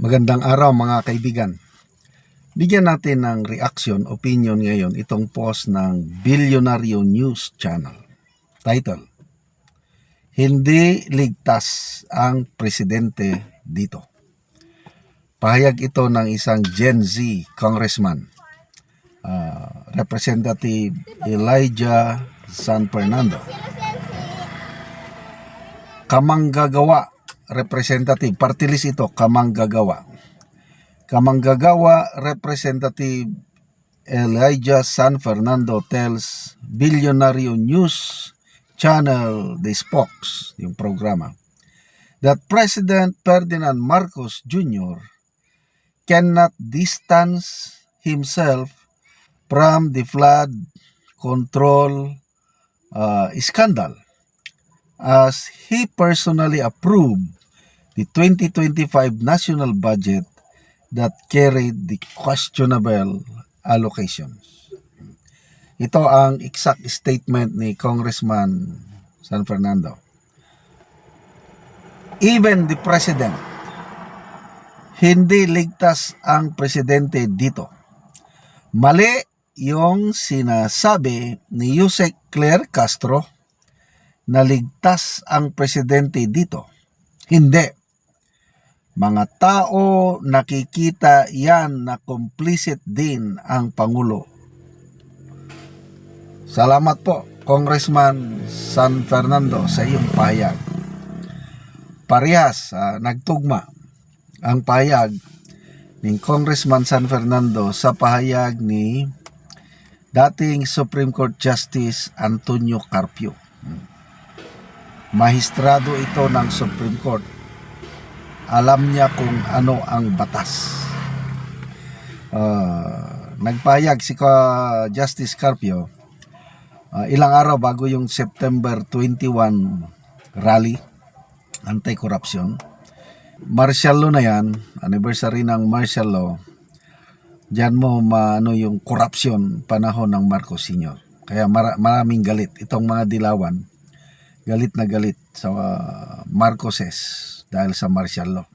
Magandang araw mga kaibigan. Bigyan natin ng reaction, opinion ngayon itong post ng Bilyonaryo News Channel. Title, Hindi ligtas ang presidente dito. Pahayag ito ng isang Gen Z congressman, Representative Elijah San Fernando. Kamanggagawa, Representative, party list ito, Kamanggagawa, Representative Elijah San Fernando tells Bilyonaryo News Channel, The Spokes, yung programa, that President Ferdinand Marcos Jr. cannot distance himself from the flood control scandal as he personally approved the 2025 national budget that carried the questionable allocations. Ito ang exact statement ni Congressman San Fernando. Even the president, hindi ligtas ang presidente dito. Mali yung sinasabi ni Yusek Claire Castro na ligtas ang presidente dito. Hindi. Mga tao nakikita yan na complicit din ang Pangulo. Salamat po, Congressman San Fernando, sa iyong pahayag. Parehas, nagtugma ang pahayag ni Congressman San Fernando sa pahayag ni dating Supreme Court Justice Antonio Carpio. Mahistrado ito ng Supreme Court. Alam niya kung ano ang batas. Nagpahayag si Justice Carpio ilang araw bago yung September 21 rally, anti-corruption. Martial law na yan, anniversary ng martial law. Diyan mo maano yung corruption panahon ng Marcos Sr. Kaya maraming galit. Itong mga dilawan, galit na galit sa Marcoses dahil sa martial law.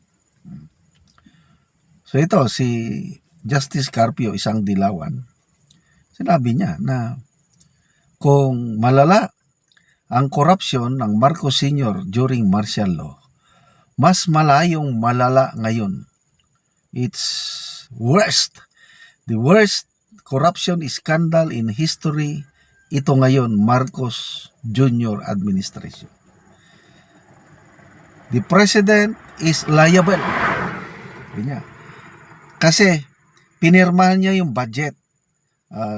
So ito, si Justice Carpio, isang dilawan, sinabi niya na kung malala ang corruption ng Marcos Sr. during martial law, mas malayong malala ngayon. It's worst. The worst corruption scandal in history. Ito ngayon, Marcos Jr. administration. The president is liable. Niya. Kasi pinirmahan niya yung budget.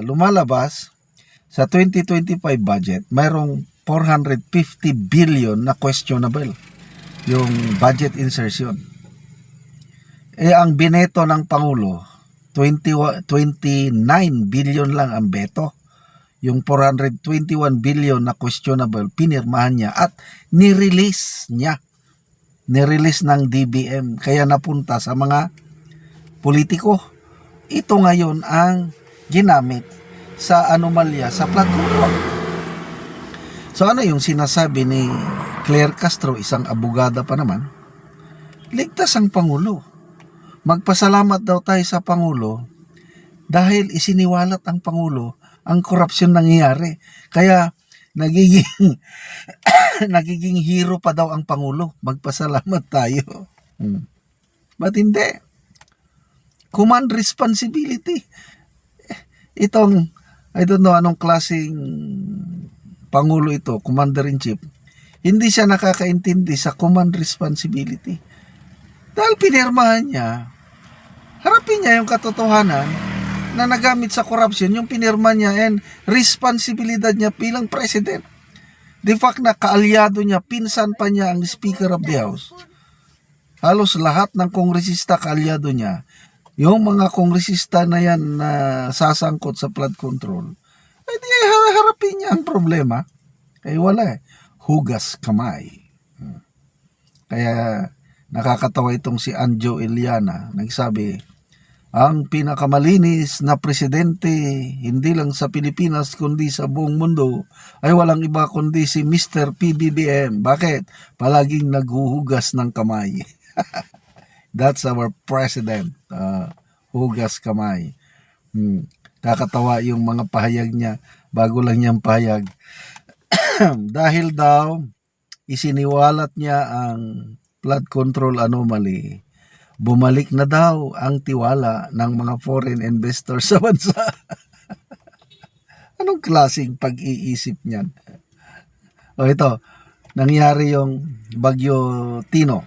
Lumalabas sa 2025 budget, mayroong 450 billion na questionable yung budget insertion. Ang bineto ng Pangulo, 29 billion lang ang beto. Yung 421 billion na questionable, pinirmahan niya at nirelease niya. Nirelease ng DBM, kaya napunta sa mga politiko. Ito ngayon ang ginamit sa anomalya sa flood control. So ano yung sinasabi ni Claire Castro, isang abogada pa naman? Ligtas ang Pangulo. Magpasalamat daw tayo sa Pangulo dahil isiniwalat ang Pangulo ang korupsyon nangyayari. Kaya nagiging nagiging hero pa daw ang Pangulo. Magpasalamat tayo. Ba't hindi? Command responsibility. Itong, I don't know anong klaseng Pangulo ito, Commander-in-Chief. Hindi siya nakakaintindi sa command responsibility. Dahil pinirmahan niya, harapin niya yung katotohanan na nagamit sa corruption, yung pinirma niya and responsibilidad niya bilang president. The fact na kaalyado niya, pinsan pa niya ang Speaker of the House. Halos lahat ng kongresista kaalyado niya. Yung mga kongresista na yan na sasangkot sa flood control, ay di harapin niya ang problema. Kaya wala hugas kamay. Kaya nakakatawa itong si Anjo Eliana, nagsabi, ang pinakamalinis na presidente, hindi lang sa Pilipinas kundi sa buong mundo, ay walang iba kundi si Mr. PBBM. Bakit? Palaging naghuhugas ng kamay. That's our president. Hugas kamay. Kakatawa yung mga pahayag niya. Bago lang niyang pahayag. Dahil daw, isiniwalat niya ang flood control anomaly. Bumalik na daw ang tiwala ng mga foreign investors sa bansa. Anong klaseng pag-iisip niyan? O ito, nangyari yung Bagyo Tino.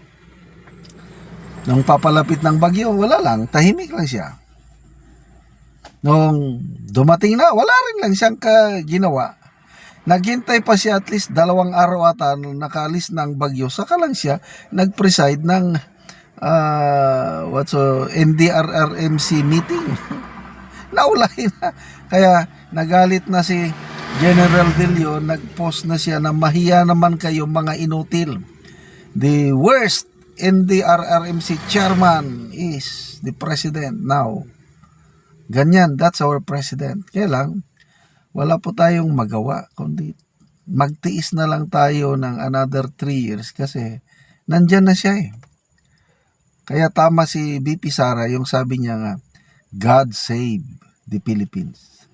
Nung papalapit ng bagyo, wala lang, tahimik lang siya. Nung dumating na, wala rin lang siyang ginawa. Naghintay pa siya at least 2 araw ata nung nakaalis ng bagyo. Saka lang siya nag-preside ng NDRRMC meeting. Naulahin na. Kaya nagalit na si General Villo, nag-post na siya na mahiya naman kayo mga inutil. The worst NDRRMC chairman is the president now. Ganyan, that's our president. Kaya lang, wala po tayong magawa, kundi magtiis na lang tayo ng another 3 years kasi nandyan na siya eh. Kaya tama si BP Sara yung sabi niya nga, God save the Philippines.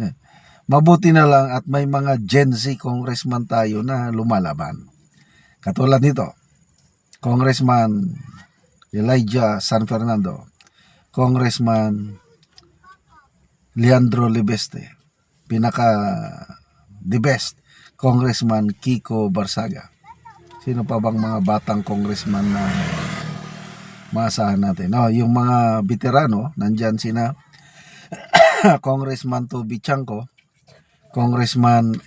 Mabuti na lang at may mga Gen Z congressman tayo na lumalaban. Katulad nito, Congressman Elijah San Fernando, Congressman Leandro Libeste, the best, Congressman Kiko Barsaga. Sino pa bang mga batang congressman na maasahan natin? Yung mga veterano, nandyan sina Congressman Toby Chanco, Congressman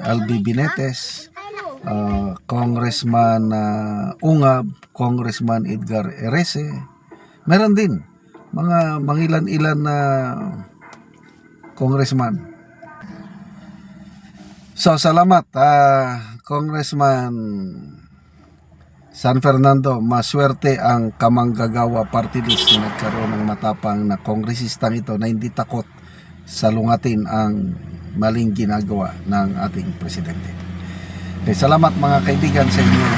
LB Binetes, Congressman Ungab, Congressman Edgar Erese. Meron din mga mangilan-ilan na congressman. So salamat Congressman San Fernando. Maswerte ang Kamanggagawa Party List na nagkaroon ng matapang na kongresistang ito na hindi takot salungatin ang maling ginagawa ng ating presidente. Okay, salamat mga kaibigan sa inyong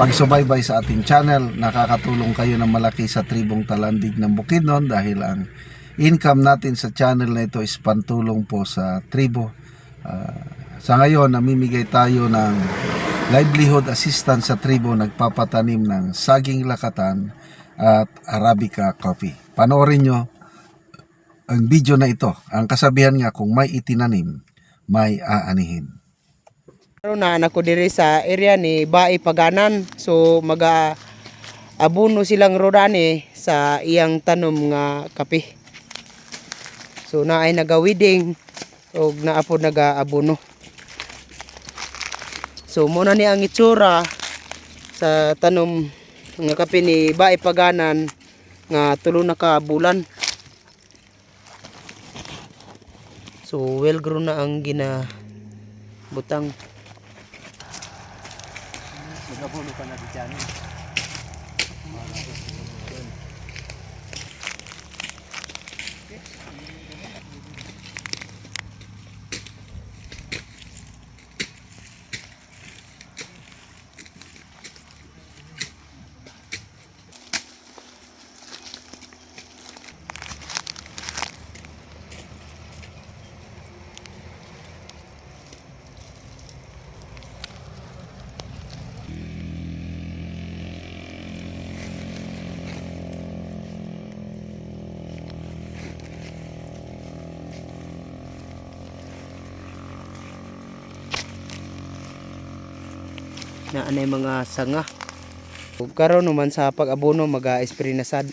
pagsubaybay sa ating channel. Nakakatulong kayo ng malaki sa tribong Talandig ng Bukidnon dahil ang income natin sa channel na ito is pantulong po sa tribo. Sa ngayon, namimigay tayo ng livelihood assistance sa tribo, nagpapatanim ng saging lakatan at Arabica coffee. Panoorin nyo ang video na ito. Ang kasabihan nga, kung may itinanim, may aanihin. Na anak ko diri sa area ni Bae Paganan, so mag-abuno silang rodani sa iyang tanom nga kape. So naay naga-wedding o naapod naga-abuno. So muna ni ang itsura sa tanom nga kape ni Bae Paganan nga tulo na ka bulan. So well grown na ang ginabutang. Nagabuno pa na dyan. Na anay mga sanga. Ug karon naman sa pag-abono maga-spray na sad.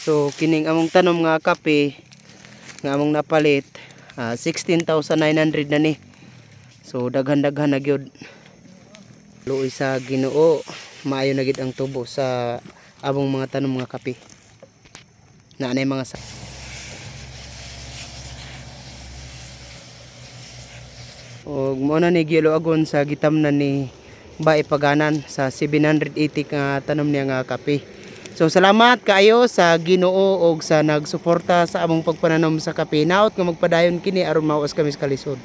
So kining among tanom nga kape nga among napalit 16,900 na ni. So daghan-daghan na gyud. Luoy sa Ginoo, maayo na gid ang tubo sa among mga tanom nga kape. Na anay mga og mo na ni gilo agon sa gitamnan ni Bae Paganan sa 780 nga tanom niya nga kape. So salamat kaayo sa Ginoo og sa nagsuporta sa among pagpananom sa kape. Naot nga magpadayon kini aron mawas kami sa kalisod.